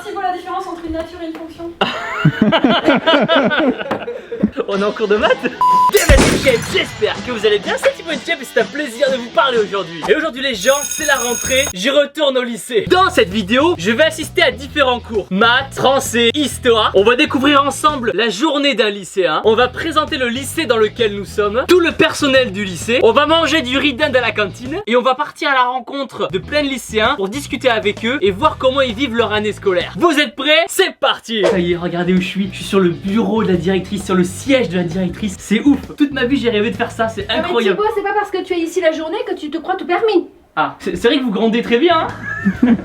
Merci pour la différence entre une nature et une fonction. On est en cours de maths. J'espère que vous allez bien, c'est Thibaut Chef et c'est un plaisir de vous parler aujourd'hui. Et aujourd'hui les gens, c'est la rentrée, je retourne au lycée. Dans cette vidéo, je vais assister à différents cours. Maths, français, histoire. On va découvrir ensemble la journée d'un lycéen. On va présenter le lycée dans lequel nous sommes, tout le personnel du lycée. On va manger du riz d'Inde à la cantine. Et on va partir à la rencontre de plein de lycéens pour discuter avec eux et voir comment ils vivent leur année scolaire. Vous êtes prêts? C'est parti. Ça y est, regardez où je suis. Je suis sur le bureau de la directrice, sur le siège de la directrice. C'est ouf. Toute ma vie j'ai rêvé de faire ça, c'est incroyable. Mais Thibaut, c'est pas parce que tu es ici la journée que tu te crois tout permis. Ah, c'est vrai que vous grondez très bien, hein.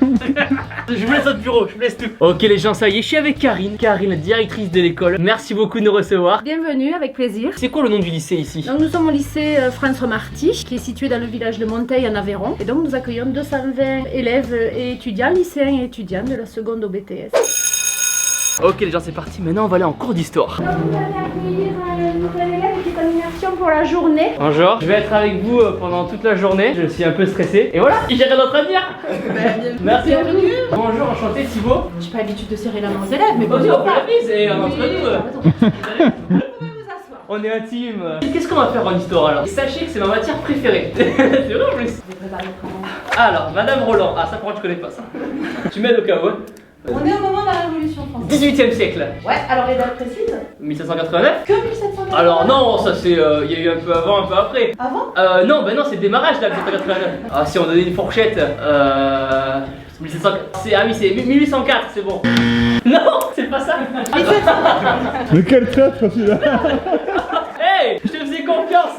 Je vous laisse votre bureau, je vous laisse tout. Ok les gens, ça y est, je suis avec Karine, la directrice de l'école. Merci beaucoup de nous recevoir. Bienvenue, avec plaisir. C'est quoi le nom du lycée ici? Donc nous sommes au lycée François Marty, qui est situé dans le village de Monteil en Aveyron. Et donc nous accueillons 220 élèves et étudiants, lycéens et étudiants de la seconde au BTS. Ok les gens, c'est parti, maintenant on va aller en cours d'histoire. Donc vous allez accueillir un nouvel élève qui est en immersion pour la journée. Bonjour, je vais être avec vous pendant toute la journée. Je suis un peu stressé. Et voilà, j'ai rien d'autre à dire. Merci beaucoup. Bonjour, enchanté Thibaut. J'ai pas l'habitude de serrer la main aux élèves, mais bon. On fait la bise et on est entre nous. Vous pouvez vous asseoir. On est intime. Qu'est-ce qu'on va faire en histoire alors? Sachez que c'est ma matière préférée. C'est vrai en plus. Alors, Madame Roland. Ah, ça, pour moi, je connais pas ça. Tu m'aides au cas où. On est au moment de la Révolution française. 18e siècle. Ouais, alors les dates précises? 1789. Que 1789. Alors non, ça c'est, il y a eu un peu avant, un peu après. Avant? Non, bah non, c'est le démarrage là, 1789. Ah si on donnait une fourchette, 1700... Ah oui, c'est 1804, c'est bon. Non, c'est pas ça. Mais quel traître celui-là. Hey, je te faisais confiance.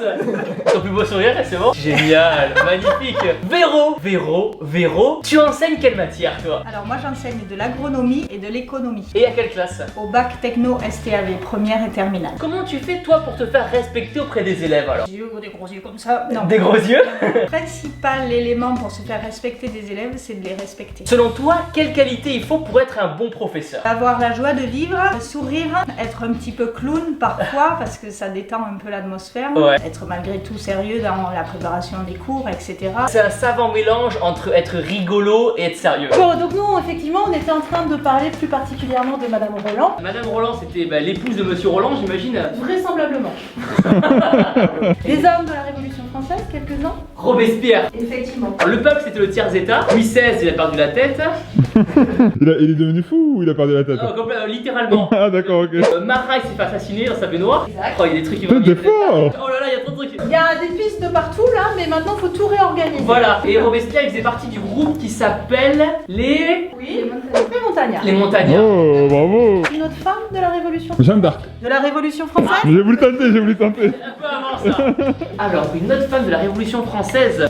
Ton plus beau sourire, c'est bon. Génial, magnifique. Véro, tu enseignes quelle matière toi? Alors moi j'enseigne de l'agronomie et de l'économie Et à quelle classe? au bac techno STAV, première et terminale. Comment tu fais toi pour te faire respecter auprès des élèves alors? Des gros yeux comme ça. Non. Des gros yeux? Le principal élément pour se faire respecter des élèves, c'est de les respecter. Selon toi, quelle qualité il faut pour être un bon professeur? Avoir la joie de vivre, sourire, être un petit peu clown parfois parce que ça détend un peu l'atmosphère, Ouais. être malgré tout sérieux dans la préparation des cours, etc. C'est un savant mélange entre être rigolo et être sérieux. Bon, donc nous, effectivement, on était en train de parler plus particulièrement de Madame Roland. Madame Roland, c'était l'épouse de Monsieur Roland, j'imagine. Vraisemblablement. Les hommes de la Révolution française, quelques-uns? Robespierre. Effectivement. Le peuple, c'était le tiers-état. Louis XVI, il a perdu la tête. Il est devenu fou ou il a perdu la tête? Littéralement. Ah d'accord, ok. Marat, il s'est fait assassiner dans sa baignoire. Exact. Oh, il y a des trucs qui vont T'es fort. Oh là là, il y a trop de trucs. Il y a des pistes de partout là, mais maintenant faut tout réorganiser. Voilà. Et Robespierre, il faisait partie du groupe qui s'appelle les... Oui, les montagnards. Les montagnards. Oh, bravo. Une autre femme de la Révolution Jeanne d'Arc. De la Révolution française? J'ai voulu tenter. Un peu avant ça. Alors, une autre femme de la Révolution française,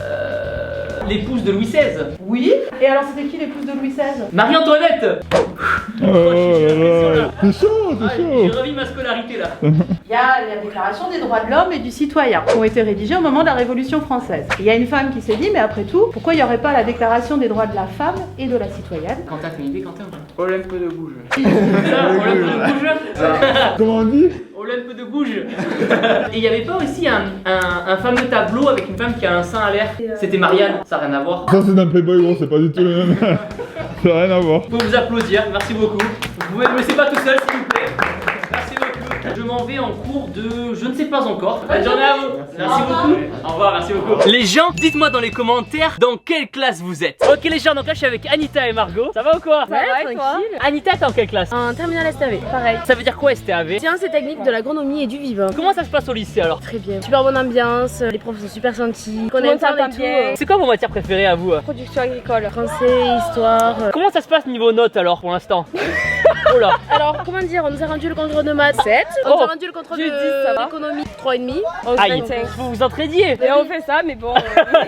l'épouse de Louis XVI. Oui. Et alors c'était qui l'épouse de Louis XVI? Marie-Antoinette. Oh là là. T'es chaud, Ah, t'es chaud. j'ai remis ma scolarité là. Il y a la déclaration des droits de l'homme et du citoyen qui ont été rédigées au moment de la Révolution française. Il y a une femme qui s'est dit, mais après tout, pourquoi il n'y aurait pas la déclaration des droits de la femme et de la citoyenne? Quentin, t'as une idée, Quentin? Olympe de Gouges. Olympe de Gouges. Comment on dit? Olympe de Gouges. Et il n'y avait pas aussi un fameux tableau avec une femme qui a un sein à l'air? C'était Marianne, ça n'a rien à voir. Ça c'est un Playboy gros, c'est pas du tout le même. Ça n'a rien à voir. Vous pouvez vous applaudir, merci beaucoup. Vous pouvez me laisser pas tout seul s'il vous plaît. Merci beaucoup. Je m'en vais en cours de... je ne sais pas encore. Bonne journée à vous. Merci beaucoup. Au revoir, merci beaucoup. Les gens, dites-moi dans les commentaires dans quelle classe vous êtes. Ok les gens, donc là je suis avec Anita et Margot. Ça va ou quoi? Ça va et toi? Anita, t'es en quelle classe? En terminale STAV, pareil. Ça veut dire quoi STAV? Sciences et techniques de l'agronomie et du vivant. Comment ça se passe au lycée alors? Très bien. Super bonne ambiance, les profs sont super gentils. On aime ça et tout. C'est quoi vos matières préférées à vous? Production agricole, français, histoire. Comment ça se passe niveau notes alors pour l'instant? Oh là. Alors, comment dire, on nous a rendu le contrôle de maths 7. On nous a rendu le contrôle d'économie 3,5. Aïe, faut vous entraider. Et on fait ça, mais bon.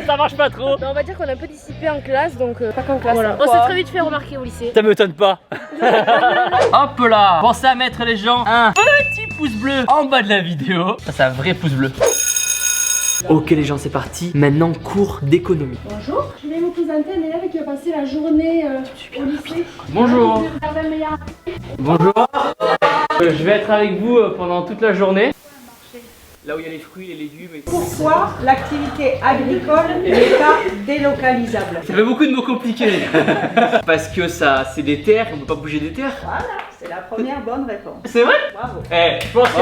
Ça marche pas trop. On va dire qu'on est un peu dissipé en classe, donc pas qu'en classe. Voilà. On s'est très vite fait remarquer au lycée. Ça m'étonne pas. Hop là. Pensez à mettre les gens un petit pouce bleu en bas de la vidéo. Ça c'est un vrai pouce bleu. Ok les gens, c'est parti. Maintenant cours d'économie. Bonjour, je vais vous présenter un élève qui a passé la journée au lycée. Bonjour. Bonjour. Je vais être avec vous pendant toute la journée. Là où il y a les fruits, les légumes et tout. Pourquoi l'activité agricole n'est pas délocalisable? Ça fait beaucoup de mots compliqués. Parce que ça, c'est des terres, on peut pas bouger des terres. Voilà, c'est la première bonne réponse. C'est vrai? Bravo. Je pense que...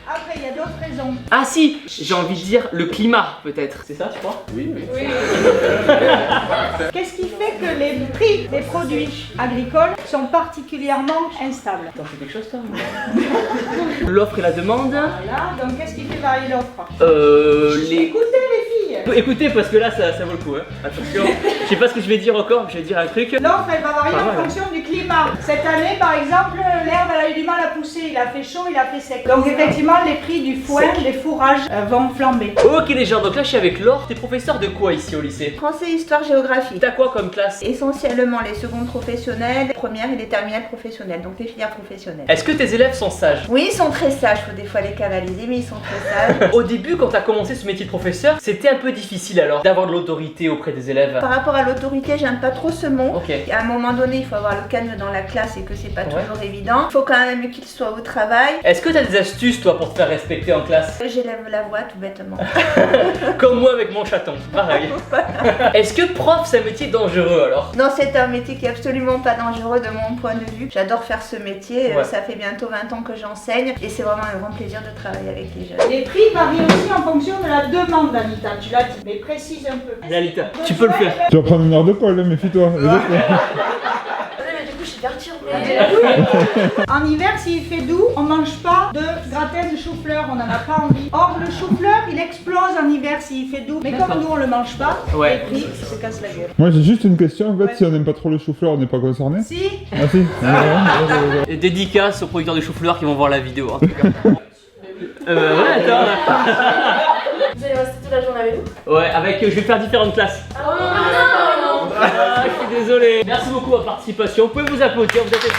Après, il y a d'autres raisons. Ah si, j'ai envie de dire le climat peut-être. C'est ça tu crois? Oui. Qu'est-ce qui fait que les prix des produits agricoles sont particulièrement instables? Attends, c'est quelque chose toi? L'offre et la demande. Voilà, donc qu'est-ce qui fait varier l'offre? Les... Écoutez les filles. Écoutez parce que là ça vaut le coup hein. Attention, je sais pas ce que je vais dire encore, je vais dire un truc. L'offre elle va varier Pas mal, en fonction du climat. Cette année par exemple, l'herbe elle a eu du mal à pousser, il a fait chaud, il a fait sec. Donc effectivement les prix du foin, des fourrages vont flamber. Ok les gens, donc là je suis avec Laure, t'es professeur de quoi ici au lycée? Français, histoire, géographie. T'as quoi comme classe? Essentiellement les secondes professionnelles, les premières et les terminales professionnelles, donc les filières professionnelles. Est-ce que tes élèves sont sages? Oui, ils sont très sages, faut des fois les canaliser, mais ils sont très sages. Au début quand t'as commencé ce métier de professeur, c'était un peu difficile alors d'avoir de l'autorité auprès des élèves. Par rapport à l'autorité, j'aime pas trop ce mot. Ok. À un moment donné, il faut avoir le calme dans la classe et que c'est pas toujours évident. Il faut quand même qu'ils soient au travail. Est-ce que t'as des astuces toi pour te faire respecter en classe? J'élève la voix tout bêtement. Comme moi avec mon chaton, pareil. Est-ce que prof c'est un métier dangereux alors? Non, c'est un métier qui est absolument pas dangereux de mon point de vue. J'adore faire ce métier, Ouais. ça fait bientôt 20 ans que j'enseigne et c'est vraiment un grand plaisir de travailler avec les jeunes. Les prix varient aussi en fonction de la demande, Anita, tu l'as dit, mais précise un peu. Lalita, tu peux le faire. Tu vas prendre une heure de colle, hein, méfie-toi. Les autres, là. En hiver, s'il fait doux, on mange pas de gratin de chou-fleur, on en a pas envie. Or, le chou-fleur, il explose en hiver s'il fait doux. Mais comme nous, on le mange pas, Ouais. les prix se cassent la gueule. Moi j'ai juste une question, en fait, Ouais. si on n'aime pas trop le chou-fleur, on n'est pas concerné? Si, Ah si. Et dédicace aux producteurs de chou-fleur qui vont voir la vidéo en tout cas. Ouais, attends. Vous allez rester toute la journée avec nous? Ouais, avec, je vais faire différentes classes. Oh non, Ah, je suis désolé. Merci beaucoup pour votre participation. Vous pouvez vous applaudir, vous êtes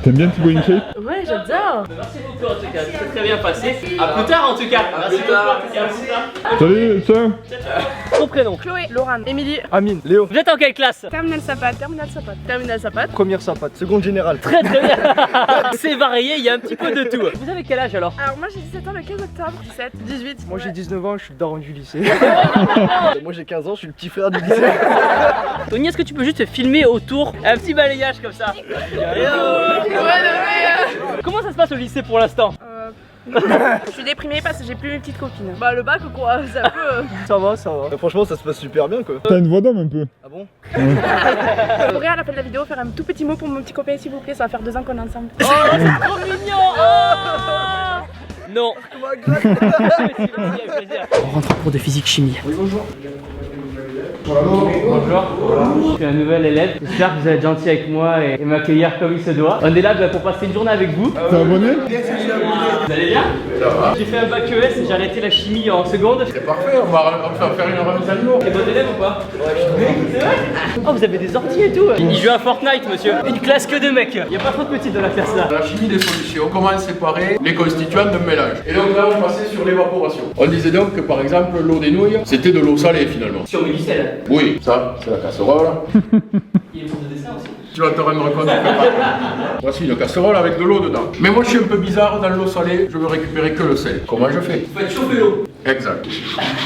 T'aimes bien Thibaut InShape? Ouais, j'adore. Merci beaucoup en tout cas, c'est très bien passé. À plus tard en tout cas. Merci beaucoup en tout cas. À plus tard. Salut, ciao. Ton prénom? Chloé, Laurent, Émilie. Amine, Léo. Vous êtes en quelle classe? Terminal Sapat. Terminal Sapat. Terminal Sapat. Première sapate, seconde générale. Très très bien. C'est varié, il y a un petit peu de tout. Vous avez quel âge alors? Alors moi j'ai 17 ans le 15 octobre. 17, 18. Moi j'ai 19 ans, je suis le daron du lycée. Moi j'ai 15 ans, je suis le petit frère du lycée. Tony, est-ce que tu peux juste filmer autour un petit balayage comme ça? Comment ça se passe au lycée pour l'instant? Je suis déprimée parce que j'ai plus mes petites copines. Bah le bac quoi, c'est un peu... Ça va, ça va. Franchement, ça se passe super bien quoi. T'as une voix d'homme un peu. Ah bon? Je pourrais à la fin de la vidéo faire un tout petit mot pour mon petit copain s'il vous plaît, ça va faire 2 ans qu'on est ensemble. Oh, c'est trop mignon! Oh non! On rentre en cours de physique-chimie. Oui, bonjour. Bonjour. Je suis un nouvel élève. J'espère que vous êtes gentil avec moi et m'accueillir comme il se doit. On est là pour passer une journée avec vous. T'es abonné? Vous allez bien? J'ai fait un bac ES et j'ai arrêté la chimie en seconde. C'est parfait, on va faire une remise à niveau. T'es bon élève ou pas? Ouais, c'est vrai? Oh, vous avez des orties et tout. Il joue à Fortnite, monsieur. Une classe que de mecs. Il y a pas trop de petits dans la classe là. La chimie des solutions, comment séparer les constituants d'un mélange. Et donc là, on passait sur l'évaporation. On disait donc que par exemple, l'eau des nouilles, c'était de l'eau salée finalement. Si on met du sel. Oui, ça, c'est la casserole. Il y a beaucoup de dessin aussi. Tu vas te rendre compte. Voici une casserole avec de l'eau dedans. Mais moi, je suis un peu bizarre dans l'eau salée, je veux récupérer que le sel. Comment je fais? Faut être chauffer l'eau. Exact.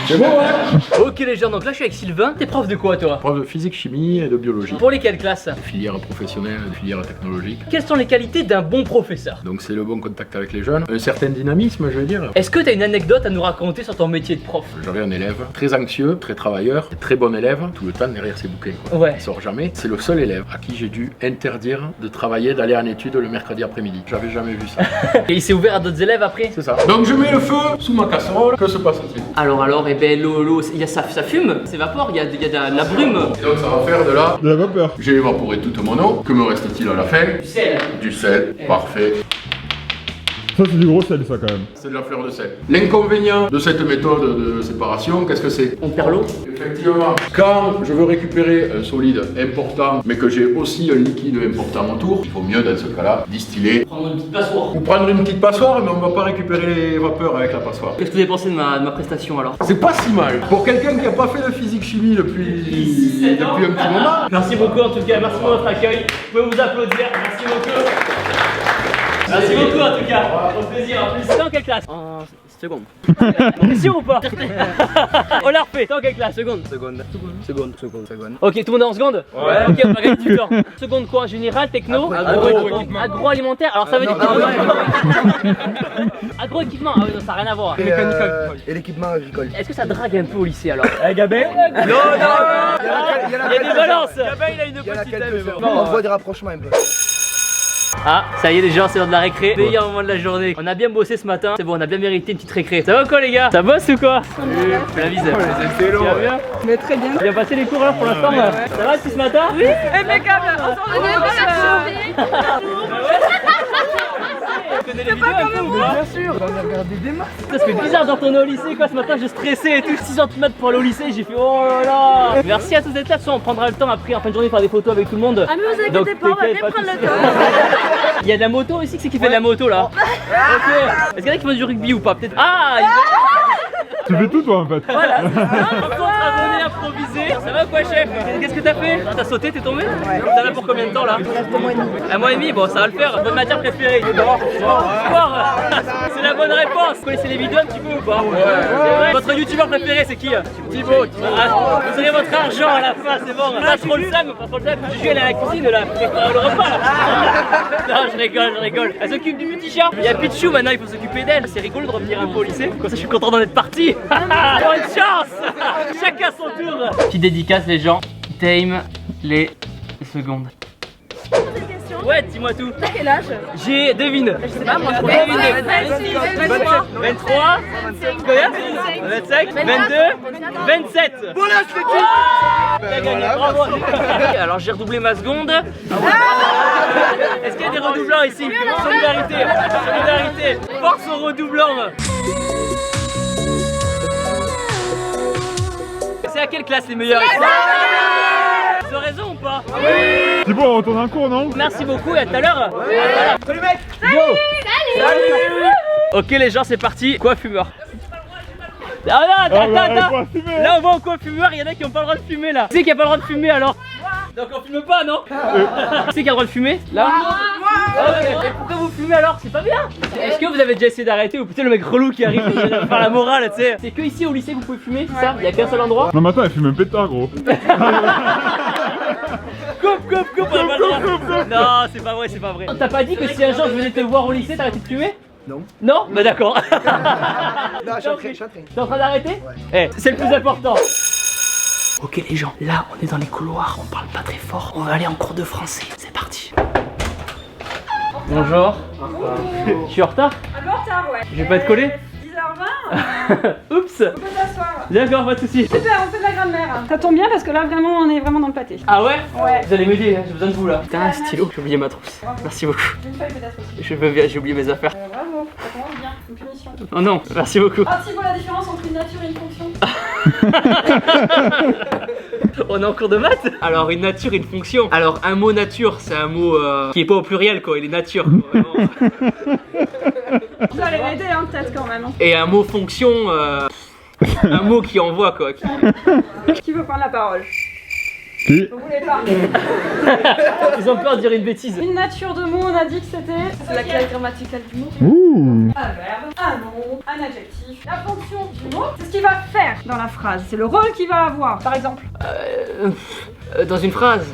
C'est bon, hein? Ok les gens, donc là je suis avec Sylvain. T'es prof de quoi toi? Prof de physique, chimie et de biologie. Pour lesquelles classes? Filière professionnelle, filière technologique. Quelles sont les qualités d'un bon professeur? Donc c'est le bon contact avec les jeunes. Un certain dynamisme, je veux dire. Est-ce que t'as une anecdote à nous raconter sur ton métier de prof? J'avais un élève très anxieux, très travailleur, très bon élève, tout le temps derrière ses bouquins. Quoi. Ouais. Il sort jamais. C'est le seul élève à qui j'ai dû interdire de travailler, d'aller en études le mercredi après-midi. J'avais jamais vu ça. Et il s'est ouvert à d'autres élèves après? C'est ça. Donc je mets le feu sous ma casserole. Que se passe-t-il? Alors, eh ben l'eau, ça fume, ça évapore, il y a de la brume. Et donc ça va faire de là. De la vapeur. J'ai évaporé toute mon eau. Que me reste-t-il à la fin? Du sel. Du sel. Parfait. Ça c'est du gros sel ça quand même. C'est de la fleur de sel. L'inconvénient de cette méthode de séparation, qu'est-ce que c'est? On perd l'eau. Effectivement, quand je veux récupérer un solide important, mais que j'ai aussi un liquide important autour, il vaut mieux dans ce cas-là distiller. Prendre une petite passoire. Ou prendre une petite passoire, mais on va pas récupérer les vapeurs avec la passoire. Qu'est-ce que vous avez pensé de ma prestation alors? C'est pas si mal. Pour quelqu'un qui n'a pas fait de physique-chimie depuis un petit moment. Merci beaucoup en tout cas, merci pour votre accueil. Vous pouvez vous applaudir, merci beaucoup. Merci beaucoup en tout cas. Au plaisir en plus. T'es en quelle classe? En seconde. T'es sûr ou pas? On l'a refait. T'es en quelle classe? Seconde. Ok, tout le monde est en seconde? Ouais. Ok, on va gagner du temps. Seconde quoi? Général, techno? Agroalimentaire. Alors ça veut dire agroéquipement. Ah oui, non, ça n'a rien à voir. Et l'équipement agricole. Est-ce que ça drague un peu au lycée alors? Gabin. Non, non. Il y a des balances. Gabin, il a une petite tête. On voit des rapprochements un peu. Ah, ça y est les gens, c'est l'heure de la récré. Meilleur moment de la journée. On a bien bossé ce matin. C'est bon, on a bien mérité une petite récré. Ça va quoi les gars? Ça bosse ou quoi? Fais la bise. C'est long. Bien? Mais très bien. Bien passé les cours là pour l'instant. Ça va depuis ce matin? Oui. Impeccable. On est pas Tu connais les vidéos un peu ou pas? Bien sûr, on a regardé des matchs. Ça fait bizarre de retourner au lycée quoi. Ce matin j'ai stressé et tout. 6h du mat pour aller au lycée. J'ai fait oh là là. Merci à tous d'être là. On prendra le temps après en fin de journée de faire des photos avec tout le monde. Ah mais vous inquiétez pas, on va bien prendre le temps. Il y a de la moto ici, c'est qui fait de la moto là? Ok. Est-ce qu'il y en a qui font du rugby ou pas? Peut-être. Ah Tu fais tout toi en fait. Voilà, abonné improvisé. Ça va quoi chef? Qu'est-ce que t'as fait? T'as sauté, t'es tombé? Ouais. T'as là pour combien de temps là? Un mois et demi, bon ça va le faire. Bonne matière préférée? Sport. C'est la bonne réponse. Vous connaissez les vidéos un petit peu ou pas? Ouais. C'est vrai. Votre youtubeur préféré c'est qui? Thibaut. Vous avez votre argent à la fin, c'est bon. Pas trop le seum, pas trop le seum. Je suis allé à la cuisine là, préparer le repas là. Non, je rigole. Elle s'occupe du petit chat. Il y a Pichou maintenant, il faut s'occuper d'elle. C'est rigolo de revenir un peu au lycée. Comme ça je suis content d'en être parti. Bonne chance. Chacun son tour. Petite dédicace les gens. Time les secondes. Ouais, dis-moi tout. T'as quel âge? J'ai devine. Je sais pas, moi je crois. 23, 25, 22, 27. Voilà, je l'ai dit. T'as gagné, bravo. Alors j'ai redoublé ma seconde. Est-ce qu'il y a des redoublants ici? Solidarité. Force aux redoublants. C'est à quelle classe les meilleurs ici? Ils ont raison ou pas? Oui. Thibaut, on retourne en cours non? Merci beaucoup et à tout à l'heure. Salut mec. Salut. Ok les gens c'est parti. Coiffumeur. Ah non, attends. Là on va au coiffumeur, il y en a qui ont pas le droit de fumer là. Qui c'est qui a pas le droit de fumer alors? Donc on fume pas non? Qui c'est qui a le droit de fumer? Là? Moi. Et pourquoi vous fumez alors? C'est pas bien. Est-ce que vous avez déjà essayé d'arrêter ou peut-être le mec relou qui arrive de faire la morale tu sais? C'est que ici au lycée vous pouvez fumer, c'est ça? Il y a qu'un seul endroit? Non mais attends, elle fume un pétard gros. Coupe. Non c'est pas vrai. T'as pas dit que si un jour je venais te voir au lycée t'arrêtais de fumer? Non. Non? Bah d'accord. Non, je suis en train. T'es en train d'arrêter? Ouais. C'est le plus important. Ok les gens, là on est dans les couloirs, on parle pas très fort. On va aller en cours de français, c'est parti. Bonjour. Je suis en retard? Un peu en retard, ouais. Je vais pas être collé? 10h20. Oups. On peut s'asseoir. D'accord, pas de soucis. Super, on fait de la grammaire. Ça tombe bien parce que là vraiment on est vraiment dans le pâté. Ah ouais? Ouais. Vous allez m'aider, hein, j'ai besoin de vous là. Putain, un stylo, j'ai oublié ma trousse. Bravo. Merci beaucoup. Une feuille peut-être aussi. Je veux bien, j'ai oublié mes affaires. Bravo, ça commence bien. Une punition. Oh non, merci beaucoup. Ah, si, voilà la différence entre une nature et une fonction. On est en cours de maths? Alors une nature et une fonction. Alors un mot nature c'est un mot qui est pas au pluriel quoi, il est nature quoi, vraiment. Vous allez m'aider hein, peut-être quand même. Et un mot fonction, un mot qui envoie quoi. Qui veut prendre la parole? Qui? Vous voulez pas? Ils ont peur de dire une bêtise. Une nature de mot, on a dit que c'était... C'est la classe grammaticale du mot. Ouh. Un verbe, un nom, un adjectif. La fonction du mot, c'est ce qu'il va faire dans la phrase. C'est le rôle qu'il va avoir. Par exemple, Dans une phrase.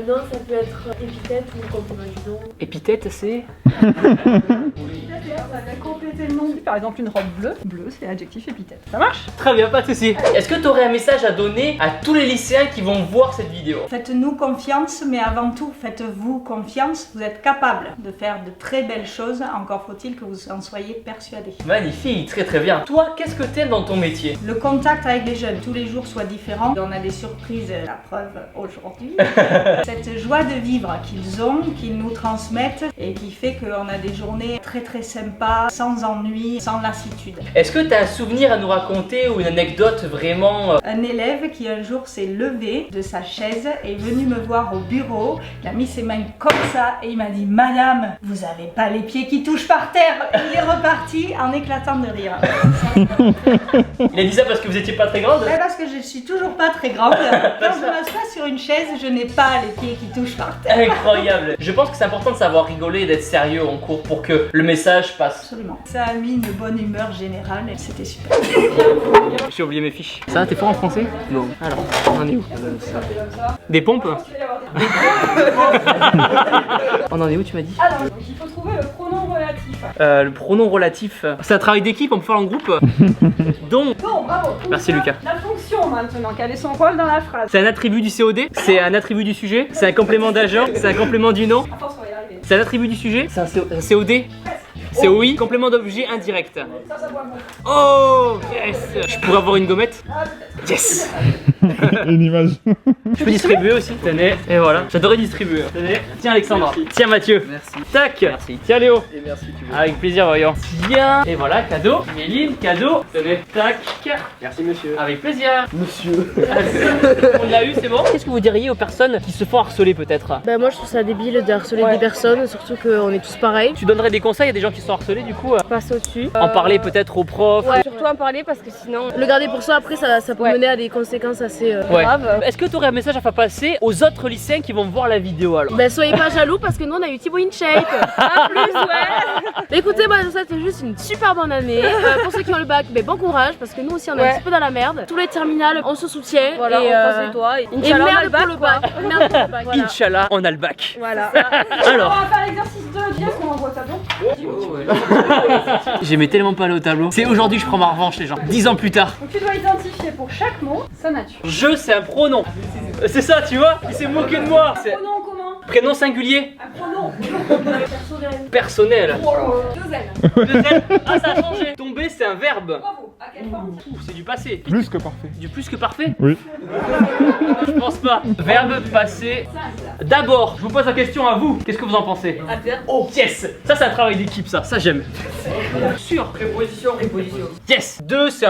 Non, ça peut être épithète ou complément du nom. Épithète c'est... ça va compléter le nom. Par exemple, une robe bleue. Bleu, c'est adjectif épithète. Ça marche? Très bien, pas de soucis. Est-ce que tu aurais un message à donner à tous les lycéens qui vont voir cette vidéo? Faites-nous confiance, mais avant tout, faites-vous confiance. Vous êtes capable de faire de très belles choses. Encore faut-il que vous en soyez persuadés. Magnifique, très bien. Toi, qu'est-ce que t'aimes dans ton métier? Le contact avec les jeunes, tous les jours soient différents. On a des surprises, la preuve aujourd'hui. Cette joie de vivre qu'ils ont, qu'ils nous transmettent et qui fait qu'on a des journées très sympas, sans ennui, sans lassitude. Est-ce que t'as un souvenir à nous raconter ou une anecdote vraiment... Un élève qui un jour s'est levé de sa chaise est venu me voir au bureau, il a mis ses mains comme ça et il m'a dit « Madame, vous avez pas les pieds qui touchent par terre !» Et il est reparti en éclatant de rire. Il a dit ça parce que vous étiez pas très grande? Parce que je suis toujours pas très grande. Quand je m'assois sur une chaise, je n'ai pas pas les pieds qui touchent par terre. Incroyable. Je pense que c'est important de savoir rigoler et d'être sérieux en cours pour que le message passe. Absolument. Ça a mis une bonne humeur générale et c'était super. J'ai oublié mes fiches. Ça, t'es fort en français? Non. Alors, on en est où? Des pompes? On en est où, tu m'as dit? Alors, donc, il faut trouver le pronom relatif. Le pronom relatif. C'est un travail d'équipe, on peut faire en groupe. Donc, Bon, bravo. merci Lucas. La fonction maintenant, quel est son rôle dans la phrase? C'est un attribut du COD, c'est un attribut du sujet, c'est un complément d'agent, c'est un complément du nom, À force, on va y arriver. c'est un attribut du sujet, c'est un COD, COI, complément d'objet indirect. Ça voit bon. Oh yes. Je pourrais avoir une gommette? Yes. Une image. Je peux distribuer aussi. Tenez, et voilà. J'adorais distribuer. Tenez. Tiens Alexandra. Tiens Mathieu. Merci. Tac. Merci. Tiens Léo. Et merci, tu veux. Avec plaisir, voyons. Tiens. Et voilà, cadeau. Méline, cadeau. Tenez. Tac. Merci, monsieur. Avec plaisir. Monsieur. On l'a eu, c'est bon. Qu'est-ce que vous diriez aux personnes qui se font harceler peut-être? Bah moi je trouve ça débile de harceler des personnes, surtout qu'on est tous pareils. Tu donnerais des conseils à des gens qui sont harcelés du coup? Passe au-dessus. En parler peut-être aux profs? Ouais, surtout en parler parce que sinon le garder pour soi après ça peut mener à des conséquences assez Ouais. graves. Est-ce que tu aurais un message à faire passer aux autres lycéens qui vont voir la vidéo alors? Ben soyez pas jaloux parce que nous on a eu Thibaut InShape. En plus ouais. Mais écoutez, bah ça c'était juste une super bonne année. Pour ceux qui ont le bac, ben bon courage parce que nous aussi on est un petit peu dans la merde. Tous les terminales, on se soutient. Voilà, et, on croise les doigts. et merde pour le bac. Merde pour le bac. Voilà. Inch'Allah, on a le bac. Voilà. Alors, On va faire l'exercice 2. Dis est-ce qu'on envoie au tableau? j'aimais tellement pas aller au tableau. C'est aujourd'hui que je prends ma revanche les gens. 10 ans plus tard. Donc tu dois identifier pour chaque mot sa nature. Je c'est un pronom. C'est ça tu vois? Il s'est moqué de moi. C'est Pronom comment? prénom singulier. Un pronom. Personnel. Deux L. Deux L. Ah ça a changé. Tomber c'est un verbe. Bravo. À quelle forme? Ouh, c'est du passé. Plus que parfait. Du plus que parfait? Oui. Je pense pas. Verbe passé. D'abord, je vous pose la question à vous. Qu'est-ce que vous en pensez? Oh yes. Ça c'est un travail d'équipe ça. Ça j'aime. Sûr. Préposition. Préposition. Yes. 2 c'est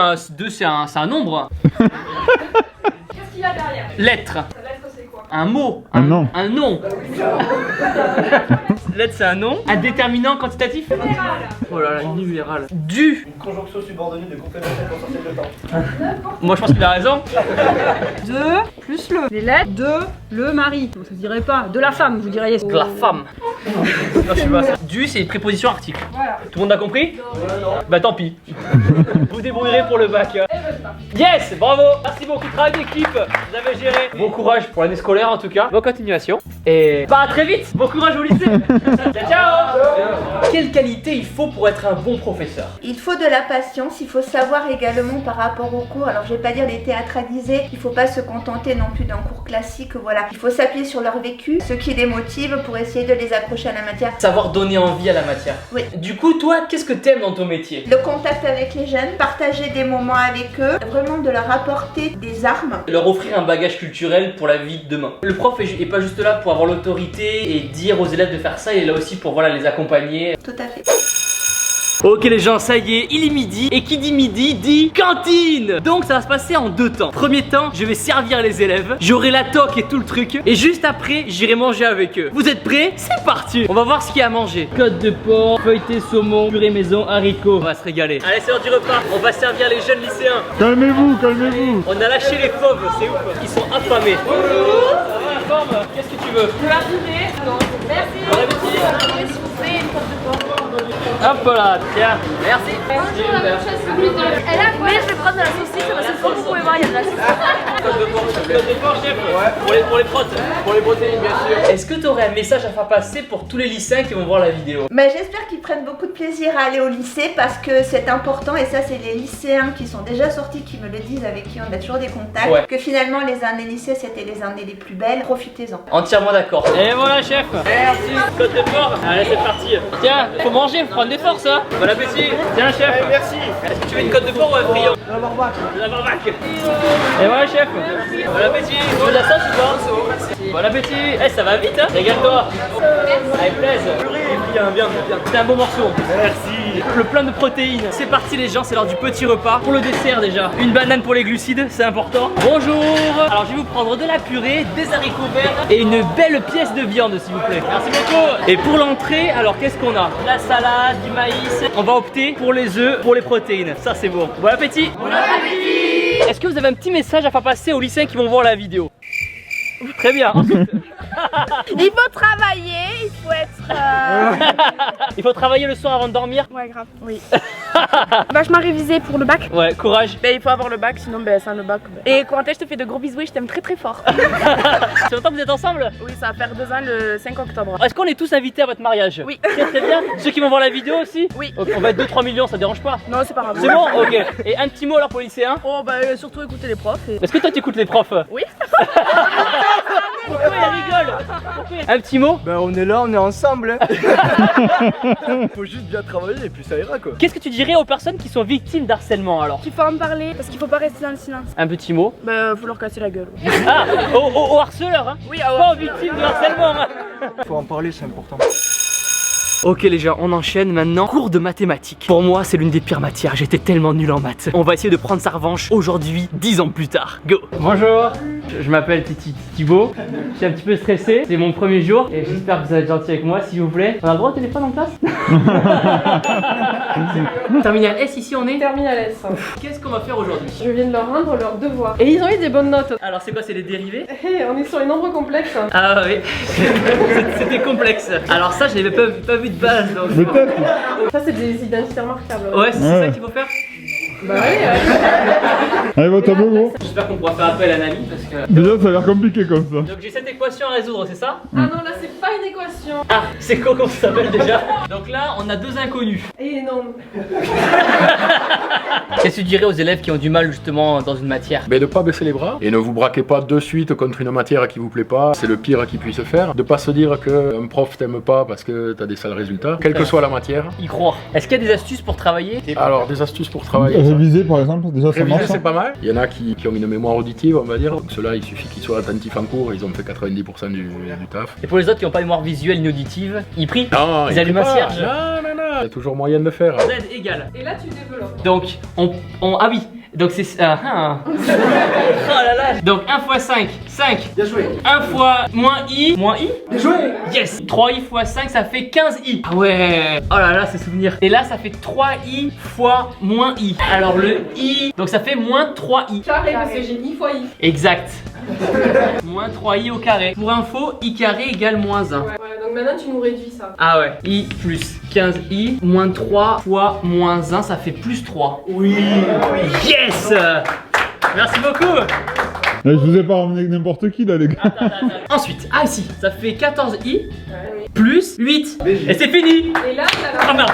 un nombre. Qu'est-ce qu'il y a derrière? Lettre. La lettre c'est quoi? Un mot. Un nom. Un nom. Lettre c'est un nom. Un déterminant quantitatif. Général. Oh là là, numéral. Du. Une conjonction subordonnée de complémentaire potentiel de temps. Moi je pense qu'il a raison. De plus le. Les lettres de le mari. Donc ça se dirait pas de la femme, vous diriez. De la femme. Non, je suis pas ça. Du c'est une préposition article. Voilà. Tout le monde a compris? Bah tant pis. Vous vous débrouillerez pour le bac. Yes, bravo. Merci beaucoup, travail d'équipe. Vous avez géré. Bon courage pour l'année scolaire en tout cas. Bonne continuation. Et pas à très vite. Bon courage au lycée. Ciao, ciao. Quelle qualité il faut pour être un bon professeur? Il faut de la patience, il faut savoir également par rapport au cours. Alors je vais pas dire les théâtraliser, il faut pas se contenter non plus d'un cours classique, voilà. Il faut s'appuyer sur leur vécu, ce qui les motive pour essayer de les accrocher à la matière. Savoir donner envie à la matière. Oui. Du coup, toi, qu'est-ce que t'aimes dans ton métier? Le contact avec les jeunes, partager des moments avec eux, vraiment de leur apporter des armes. Leur offrir un bagage culturel pour la vie de demain. Le prof est pas juste là pour avoir l'autorité et dire aux élèves de faire ça, il est là aussi pour voilà, les accompagner. Tout à fait. Ok les gens, ça y est, il est midi et qui dit midi dit cantine. Donc ça va se passer en deux temps. Premier temps, je vais servir les élèves, j'aurai la toque et tout le truc et juste après, j'irai manger avec eux. Vous êtes prêts? C'est parti. On va voir ce qu'il y a à manger. Côte de porc, feuilleté saumon, purée maison, haricots. On va se régaler. Allez, c'est l'heure du repas. On va servir les jeunes lycéens. Calmez-vous, calmez-vous. On a lâché les fauves, c'est ouf. Ils sont affamés. Qu'est-ce que tu veux? Je vais arriver. Non, merci. Bon appétit. S'il vous plaît, une porte de porc. Hop là, tiens. Merci. Mais je vais prendre de la saucisse parce que comme vous pouvez voir, il y a de la saucisse. Côte de porc, chef. Ouais. Pour les protes. Pour les protéines, bien sûr. Est-ce que tu aurais un message à faire passer pour tous les lycéens qui vont voir la vidéo? Mais j'espère qu'ils prennent beaucoup de plaisir à aller au lycée parce que c'est important et ça c'est les lycéens qui sont déjà sortis qui me le disent, avec qui on a toujours des contacts, Ouais. que finalement les années lycée c'était les années les plus belles, profitez-en. Entièrement d'accord. Et voilà chef. Merci. Côte de porc. Allez c'est parti. Tiens, faut manger, faut prendre des forces hein. Bon appétit. Tiens chef. Merci. Est-ce que tu veux une côte de porc ou un friand? De la barbac. De la barbac. Et voilà chef. Bon appétit. Tu veux de la sauce ou pas? Bon appétit. Eh ça va vite hein. Régale-toi. Avec plaisir. Bien. C'est un bon morceau en plus. Merci. Le plein de protéines. C'est parti les gens, c'est l'heure du petit repas. Pour le dessert déjà, une banane pour les glucides, c'est important. Bonjour. Alors je vais vous prendre de la purée, des haricots verts et une belle pièce de viande s'il vous plaît. Merci beaucoup. Et pour l'entrée, alors qu'est-ce qu'on a? La salade, du maïs. On va opter pour les œufs, pour les protéines. Ça c'est bon. Bon appétit. Bon appétit. Est-ce que vous avez un petit message à faire passer aux lycéens qui vont voir la vidéo? Très bien. Ensuite, Il faut travailler, il faut être... il faut travailler le soir avant de dormir. Ouais, grave. Oui. Vachement révisé pour le bac. Ouais, courage. Ben, il faut avoir le bac, sinon ben, sans le bac. Et Corentin, je te fais de gros bisous et je t'aime très très fort. C'est longtemps que vous êtes ensemble? Oui, ça va faire 2 ans le 5 octobre. Est-ce qu'on est tous invités à votre mariage? Oui. Très très bien. Ceux qui vont voir la vidéo aussi? Oui. Ok, on va être 2-3 millions, ça dérange pas? Non, c'est pas grave. C'est bon? Ok. Et un petit mot alors pour les lycéens? Oh, bah surtout écouter les profs. Et... Est-ce que toi tu écoutes les profs? Oui. Pourquoi il rigole? Un petit mot? Ben on est là, on est ensemble. Faut juste bien travailler et puis ça ira quoi. Qu'est-ce que tu dirais aux personnes qui sont victimes d'harcèlement alors? Il faut en parler parce qu'il faut pas rester dans le silence. Un petit mot? Bah, faut leur casser la gueule. Ah, aux harceleurs hein? Oui, pas aux victimes de harcèlement hein. Faut en parler, c'est important. Ok les gens, on enchaîne maintenant. Cours de mathématiques. Pour moi, c'est l'une des pires matières. J'étais tellement nul en maths. On va essayer de prendre sa revanche aujourd'hui, 10 ans plus tard. Go. Bonjour, je m'appelle Thibaut. Je suis un petit peu stressé. C'est mon premier jour et j'espère que vous allez être gentil avec moi, s'il vous plaît. On a le droit au téléphone en classe? Terminal S, ici on est. Terminal S. Qu'est-ce qu'on va faire aujourd'hui? Je viens de leur rendre leur devoir. Et ils ont eu des bonnes notes. Alors c'est quoi, c'est les dérivés? On est sur les nombres complexes. Ah oui, c'était complexe. Alors ça, je l'avais pas vu de base donc. Ça, c'est des identités remarquables. Ouais, c'est ça qu'il faut faire. Bah oui. Allez, votre tableau, gros. J'espère qu'on pourra faire appel à un ami parce que... Déjà, ça a l'air compliqué comme ça. Donc j'ai cette équation à résoudre, c'est ça? Ah non, là, c'est pas une équation. Ah, c'est quoi qu'on s'appelle déjà? Donc là, on a 2 inconnus. Et non. Qu'est-ce que tu dirais aux élèves qui ont du mal justement dans une matière? Mais de pas baisser les bras et ne vous braquez pas de suite contre une matière qui vous plaît pas, c'est le pire qui puisse faire. De pas se dire qu'un prof t'aime pas parce que t'as des sales résultats, quelle que soit la matière. Y croire. Est-ce qu'il y a des astuces pour travailler? Alors des astuces pour travailler. Réviser par exemple, déjà ça Réviser marche. c'est pas mal. Il y en a qui ont une mémoire auditive on va dire. Donc ceux-là il suffit qu'ils soient attentifs en cours, ils ont fait 90% du taf. Et pour les autres qui n'ont pas de mémoire visuelle ni auditive, ils prient? Non, ils allument un cierge? Non. Il y a toujours moyen de le faire. Z égale. Et là, tu développes. Donc, ah oui. Donc c'est... Oh là là. Donc 1 fois 5, 5. Bien joué. 1 fois moins i. Moins i? Bien joué. Yes. 3i fois 5 ça fait 15i. Ah ouais. Oh là là, c'est souvenir. Et là ça fait 3i fois moins i. Alors le i, donc ça fait moins 3i. Carré, parce que j'ai i fois i. Exact. Moins 3i au carré. Pour info, i carré égale moins 1. Ouais, donc maintenant tu nous réduis ça. Ah ouais. I plus 15i moins 3 fois moins 1 ça fait plus 3. Oui. Yes. Merci beaucoup. Je vous ai pas ramené n'importe qui là les gars. Attends. Ensuite, ah ici, ça fait 14i plus 8. Et c'est fini. Et là, Ah merde.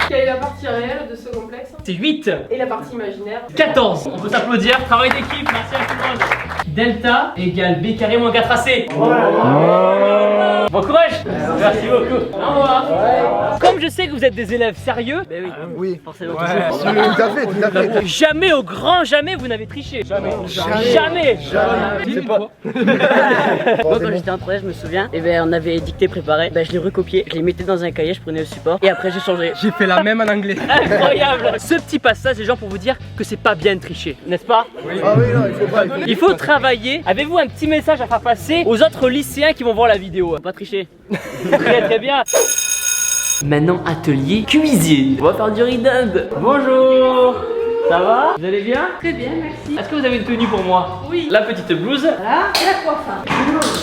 quelle est la partie réelle de ce complexe? C'est 8. Et la partie imaginaire? 14. On peut s'applaudir. Travail d'équipe. Merci à tout le monde. Delta égale b carré moins 4ac. Bon courage. Merci beaucoup. Au revoir. Comme je sais que vous êtes des élèves sérieux, ben oui, Oui. forcément. Tout à fait. Jamais au grand jamais vous n'avez triché. Jamais. C'est pas. Moi quand j'étais en 3 je me souviens, et ben on avait dicté préparé, ben je l'ai recopié, je l'ai mettais dans un cahier, je prenais le support et après j'ai changé. J'ai fait la même en anglais. Incroyable. Ce petit passage, les gens, pour vous dire que c'est pas bien de tricher, n'est-ce pas? Ah oui non, il faut pas. Il faut travailler. Avez-vous un petit message à faire passer aux autres lycéens qui vont voir la vidéo? Faut pas tricher. Très très bien. Maintenant, atelier cuisine. On va faire du riz d'Inde. Bonjour. Ça va? Vous allez bien? Très bien, merci. Est-ce que vous avez une tenue pour moi? Oui. La petite blouse. Voilà, et la coiffe.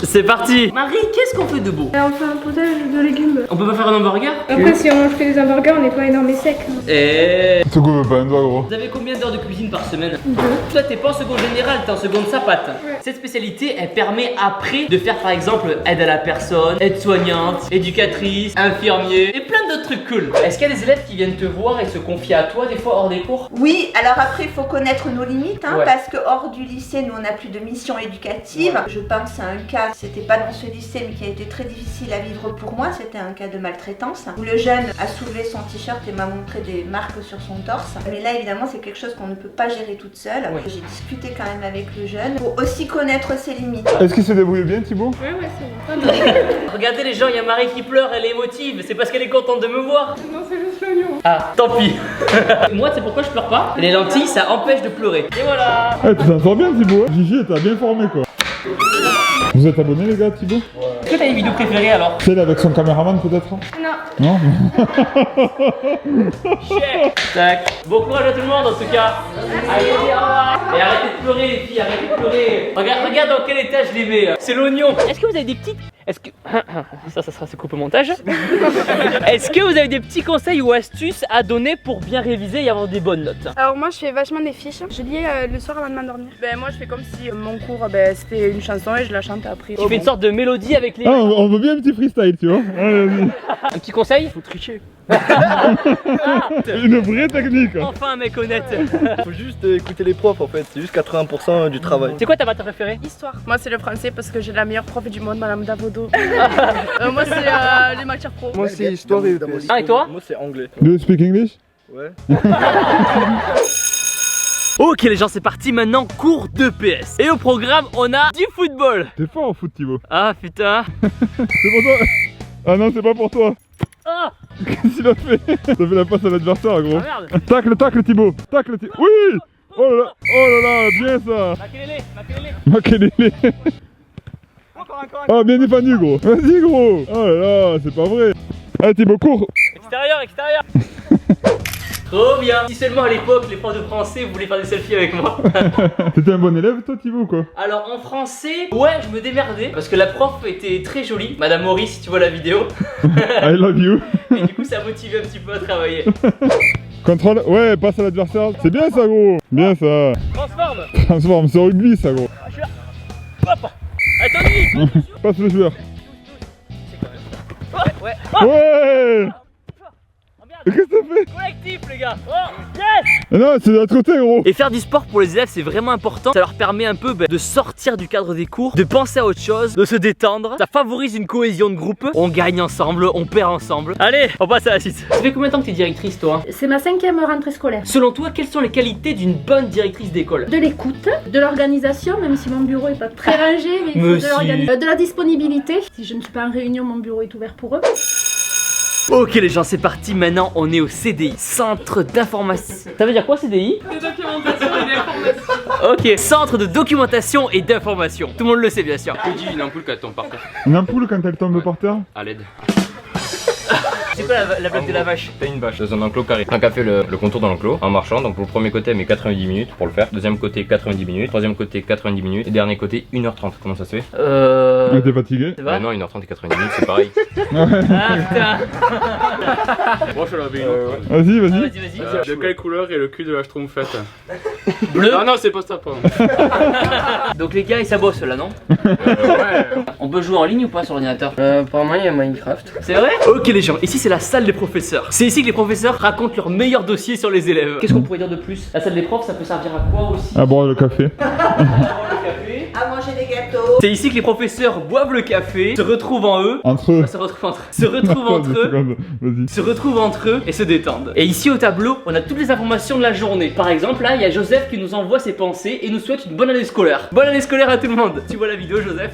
C'est parti. Marie, qu'est-ce qu'on fait de beau? On fait un potage de légumes. On peut pas faire un hamburger? Après, si on fait des hamburgers, on nettoie énorme et sec. Et... Ce qu'on veut pas un doigt gros. Vous avez combien d'heures de cuisine par semaine? 2. Toi, t'es pas en seconde générale, t'es en seconde sapate. Ouais. Cette spécialité, elle permet après de faire par exemple aide à la personne, aide-soignante, éducatrice, infirmier et plein d'autres trucs cool. Est-ce qu'il y a des élèves qui viennent te voir et se confier à toi des fois hors des cours? Oui, alors après il faut connaître nos limites Ouais. parce que hors du lycée nous on n'a plus de mission éducative. Ouais. Je pense à un cas, c'était pas dans ce lycée mais qui a été très difficile à vivre pour moi, c'était un cas de maltraitance où le jeune a soulevé son t-shirt et m'a montré des marques sur son torse. Mais là évidemment c'est quelque chose qu'on ne peut pas gérer toute seule. Ouais. J'ai discuté quand même avec le jeune pour aussi connaître ses limites. Est-ce qu'il s'est débrouillé bien Thibaut? Ouais, c'est bon. Regardez les gens, il y a Marie qui pleure, elle est émotive, c'est parce qu'elle est contente de me voir. Non, c'est juste l'oignon. Ah, tant pis. Moi, c'est pourquoi je pleure pas. Les lentilles, ça empêche de pleurer. Et voilà. Tu t'en sors bien Thibaut hein. Gigi t'as bien formé quoi. Vous êtes abonnés les gars Thibaut? Est-ce que t'as une vidéo préférée alors? Celle avec son caméraman peut-être? Non. Non. Tac. Bon courage à tout le monde en tout cas. Allez, au revoir. Et arrêtez de pleurer les filles, arrêtez de pleurer. Regarde dans quel état je les mets. C'est l'oignon. Est-ce que vous avez des petites... Est-ce que... Ça sera se coupe au montage. Est-ce que vous avez des petits conseils ou astuces à donner pour bien réviser et avoir des bonnes notes? Alors moi je fais vachement des fiches. Je lis le soir avant de m'endormir. Ben moi je fais comme si mon cours c'était une chanson et je la chante après. Tu fais une sorte de mélodie avec les... Ah, on veut bien un petit freestyle, tu vois. Allez, vas-y. Un petit conseil? Faut tricher. Une vraie technique. Enfin un mec honnête. Faut juste écouter les profs en fait, c'est juste 80% du travail. C'est quoi ta matière préférée? Histoire. Moi c'est le français parce que j'ai la meilleure prof du monde, Madame Davodo. Moi c'est les matières pro. Moi c'est histoire et EPS. Ah et toi? Moi c'est anglais. Do you speak English? Ouais. Ok les gens, c'est parti maintenant, cours d'EPS. Et au programme on a du football. T'es fort au foot, Thibaut. Ah putain. C'est pour toi. Ah non, c'est pas pour toi. Ah. Qu'est-ce qu'il a fait? T'as fait la passe à l'adversaire, gros. Ah merde. Tacle Thibaut. Tacle Thibaut. Oui. Oh là là, bien ça. Makelele. Oh, bien défendu, gros. Vas-y, gros. Oh là là, c'est pas vrai. Allez, Thibaut, cours. Extérieur. Trop bien. Si seulement à l'époque les profs de français voulaient faire des selfies avec moi. T'étais un bon élève, toi, Thibaut, quoi? Alors en français, ouais, je me démerdais parce que la prof était très jolie, Madame Maurice, si tu vois la vidéo. I love you. Et du coup ça motivait un petit peu à travailler. Contrôle, ouais, passe à l'adversaire. C'est bien ça, gros. Bien ça. Transforme, c'est au rugby, ça, gros. Je suis là. Hop. Attends, passe le joueur. Ouais. Ouais. Qu'est-ce que t'as fait? Collectif les gars. Oh, yes. Non, c'est de l'autre côté, gros. Et faire du sport pour les élèves c'est vraiment important. Ça leur permet un peu de sortir du cadre des cours, de penser à autre chose, de se détendre. Ça favorise une cohésion de groupe. On gagne ensemble, on perd ensemble. Allez, on passe à la suite. Ça fait combien de temps que t'es directrice toi? C'est ma 5e rentrée scolaire. Selon toi, quelles sont les qualités d'une bonne directrice d'école? De l'écoute, de l'organisation, même si mon bureau est pas très rangé, mais il faut de l'organisation. De la disponibilité. Si je ne suis pas en réunion, mon bureau est ouvert pour eux. Ok les gens, c'est parti, maintenant on est au CDI, Centre d'information. Ça veut dire quoi CDI? De documentation et d'information. Ok, Centre de documentation et d'information. Tout le monde le sait bien sûr. Que dit une ampoule quand elle tombe par terre? Une ampoule quand elle tombe par terre? À l'aide. C'est quoi la blague de la vache? T'as une vache dans un enclos carré. Un café le contour dans l'enclos en marchant. Donc pour le premier côté elle met 90 minutes pour le faire. Deuxième côté 90 minutes. Troisième côté 90 minutes. Et dernier côté 1h30. Comment ça se fait? Ouais, t'es fatigué? Bah non, 1h30 et 90 minutes c'est pareil. Ah putain. Moi je l'avais une autre. Vas-y. De quelle couleur est le cul de la schtroumpfette? Bleu. Ah non, c'est pas ça, pardon. Donc les gars, ils s'abossent là, non? Ouais. On peut jouer en ligne ou pas sur l'ordinateur? Apparemment il y a Minecraft. C'est vrai? Ok les gens, ici c'est la salle des professeurs. C'est ici que les professeurs racontent leurs meilleurs dossiers sur les élèves. Qu'est-ce qu'on pourrait dire de plus? La salle des profs, ça peut servir à quoi aussi? À boire le café. À manger des gâteaux. C'est ici que les professeurs boivent le café, se retrouvent en eux. Entre eux. Se retrouvent entre eux et se détendent. Et ici au tableau, on a toutes les informations de la journée. Par exemple, là, il y a Joseph qui nous envoie ses pensées et nous souhaite une bonne année scolaire. Bonne année scolaire à tout le monde. Tu vois la vidéo, Joseph?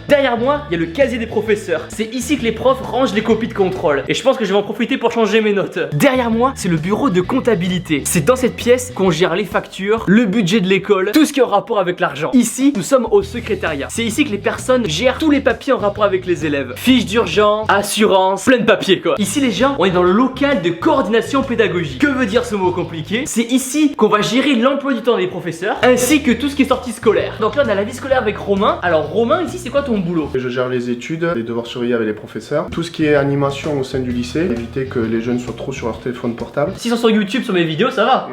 Derrière moi, il y a le casier des professeurs. C'est ici que les profs rangent les copies de contrôle. Et je pense que je vais en profiter pour changer mes notes. Derrière moi, c'est le bureau de comptabilité. C'est dans cette pièce qu'on gère les factures, le budget de l'école, tout ce qui est en rapport avec l'argent. Ici, nous sommes au secrétariat. C'est ici que les personnes gèrent tous les papiers en rapport avec les élèves. Fiches d'urgence, assurance, plein de papiers quoi. Ici les gens, on est dans le local de coordination pédagogique. Que veut dire ce mot compliqué? C'est ici qu'on va gérer l'emploi du temps des professeurs ainsi que tout ce qui est sortie scolaire. Donc là on a la vie scolaire avec Romain. Alors Romain, ici c'est quoi ton boulot? Je gère les études, les devoirs surveillés avec les professeurs. Tout ce qui est animation au sein du lycée, éviter que les jeunes soient trop sur leur téléphone portable. S'ils sont sur YouTube, sur mes vidéos, ça va.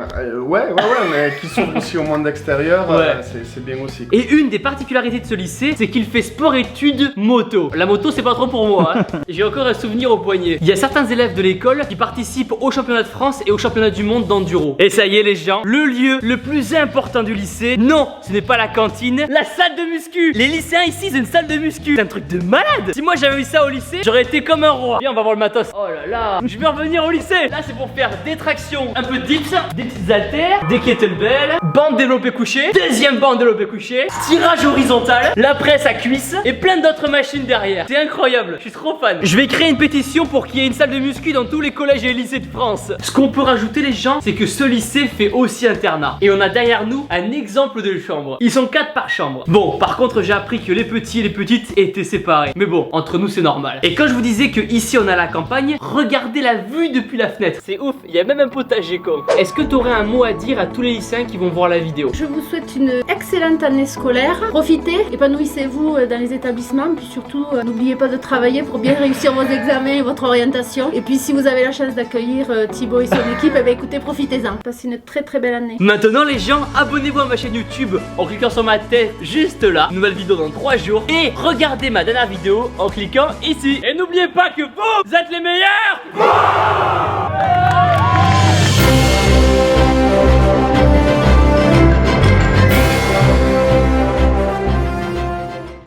Ouais, mais qui sont aussi au monde extérieur, c'est bien aussi. Et une des particularités de ce lycée, c'est qu'il fait sport-études moto. La moto c'est pas trop pour moi hein. J'ai encore un souvenir au poignet. Il y a certains élèves de l'école qui participent au championnat de France et au championnat du monde d'enduro. Et ça y est les gens, le lieu le plus important du lycée, non, ce n'est pas la cantine, la salle de muscu. Les lycéens ici c'est une salle de muscu. C'est un truc de malade. Si moi j'avais eu ça au lycée, j'aurais été comme un roi. Viens on va voir le matos. Oh là là, je vais revenir au lycée. Là c'est pour faire des tractions, un peu de dips, des petites haltères, des kettlebells, bande développé couché, deuxième bande développé couché, tirage horizontal, la la presse à cuisse et plein d'autres machines derrière. C'est incroyable, je suis trop fan. Je vais créer une pétition pour qu'il y ait une salle de muscu dans tous les collèges et lycées de France. Ce qu'on peut rajouter les gens, c'est que ce lycée fait aussi internat. Et on a derrière nous un exemple de chambre. Ils sont 4 par chambre. Bon, par contre j'ai appris que les petits et les petites étaient séparés. Mais bon, entre nous c'est normal. Et quand je vous disais que ici on a la campagne, regardez la vue depuis la fenêtre. C'est ouf, il y a même un potager con. Est-ce que tu aurais un mot à dire à tous les lycéens qui vont voir la vidéo? Je vous souhaite une excellente année scolaire. Profitez, épanouissez-vous dans les établissements. Puis surtout, n'oubliez pas de travailler pour bien réussir vos examens et votre orientation. Et puis si vous avez la chance d'accueillir Thibaut et son équipe, eh bien, écoutez, profitez-en. Passez une très très belle année. Maintenant les gens, abonnez-vous à ma chaîne YouTube en cliquant sur ma tête juste là. Nouvelle vidéo dans 3 jours. Et regardez ma dernière vidéo en cliquant ici. Et n'oubliez pas que vous êtes les meilleurs.